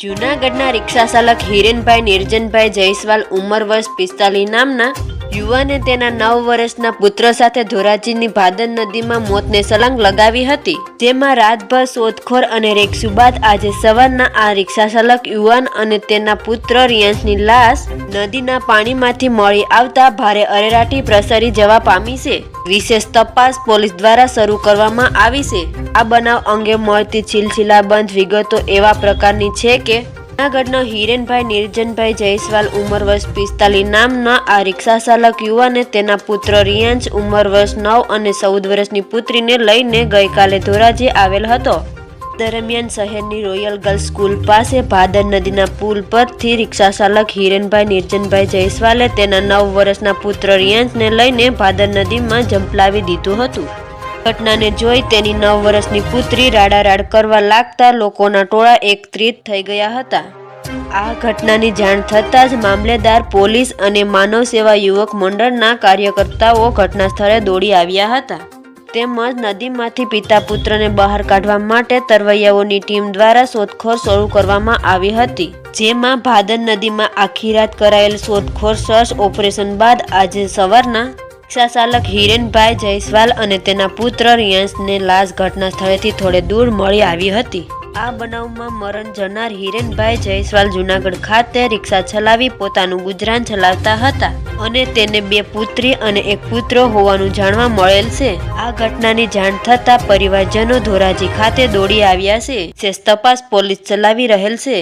જૂનાગઢના રિક્ષા ચાલક હિરેનભાઈ નિરજનભાઈ જયસ્વાલ ઉંમર વર્ષ 45 નામના યુવાને તેના 9 વર્ષના પુત્ર સાથે ધોરાજીની ભાદર નદીમાં મોતને સલાંગ લગાવી હતી, જેમાં રાતભર શોધખોળ અને રેસ્ક્યુ બાદ આજે સવારના આ રિક્ષા ચાલક યુવાન અને તેના પુત્ર રિયાંશની લાશ નદીના પાણીમાંથી મળી આવતા ભારે અરેરાટી પ્રસરી જવા પામી છે. વિશેષ તપાસ પોલીસ દ્વારા શરૂ કરવામાં આવી છે. આ બનાવ અંગે મળતી છિલછિલાબંધ વિગતો એવા પ્રકારની છે કે જૂનાગઢના હિરેનભાઈ નિરજનભાઈ જયસ્વાલ ઉંમર વર્ષ 45 નામના આ રિક્ષા ચાલક યુવાને તેના પુત્ર રિયાંશ ઉંમર વર્ષ 9 અને 14 વર્ષની પુત્રીને લઈને ગઈકાલે ધોરાજી આવેલ હતો. દરમિયાન શહેરની રોયલ ગર્લ્સ સ્કૂલ પાસે ભાદર નદીના પુલ પરથી રિક્ષા ચાલક હિરેનભાઈ નિરજનભાઈ જયસ્વાલે તેના 9 વર્ષના પુત્ર રિયાંશને લઈને ભાદર નદીમાં ઝંપલાવી દીધું હતું. ઘટનાને જોઈ તેની 9 વર્ષની પુત્રી રાડારાડ કરવા લાગતા લોકોના ટોળા એકત્રિત થઈ ગયા હતા. આ ઘટનાની જાણ થતાં જ મામલેદાર, પોલીસ અને માનવ સેવા યુવક મંડળના કાર્યકર્તાઓ ઘટના સ્થળે દોડી આવ્યા હતા. તેમજ નદીમાંથી પિતા પુત્રને બહાર કાઢવા માટે તરવૈયાઓની ટીમ દ્વારા શોધખોળ શરૂ કરવામાં આવી હતી, જેમાં ભાદર નદીમાં આખી રાત કરાયેલ શોધખોળ સર્ચ ઓપરેશન બાદ આજે સવારના રિક્ષા ચાલક હિરેનભાઈ જયસ્વાલ અને તેના પુત્ર રિયાંશને લાશ ઘટના સ્થળેથી થોડે દૂર મળી આવી હતી. આ બનાવમાં મરણ જનાર હિરેનભાઈ જયસ્વાલ જૂનાગઢ ખાતે રિક્ષા ચલાવી પોતાનું ગુજરાન ચલાવતા હતા અને તેને 2 પુત્રી અને 1 પુત્ર હોવાનું જાણવા મળેલ છે. આ ઘટનાની જાણ થતાં પરિવારજનો ધોરાજી ખાતે દોડી આવ્યા છે. વિશેષ તપાસ પોલીસ ચલાવી રહેલ છે.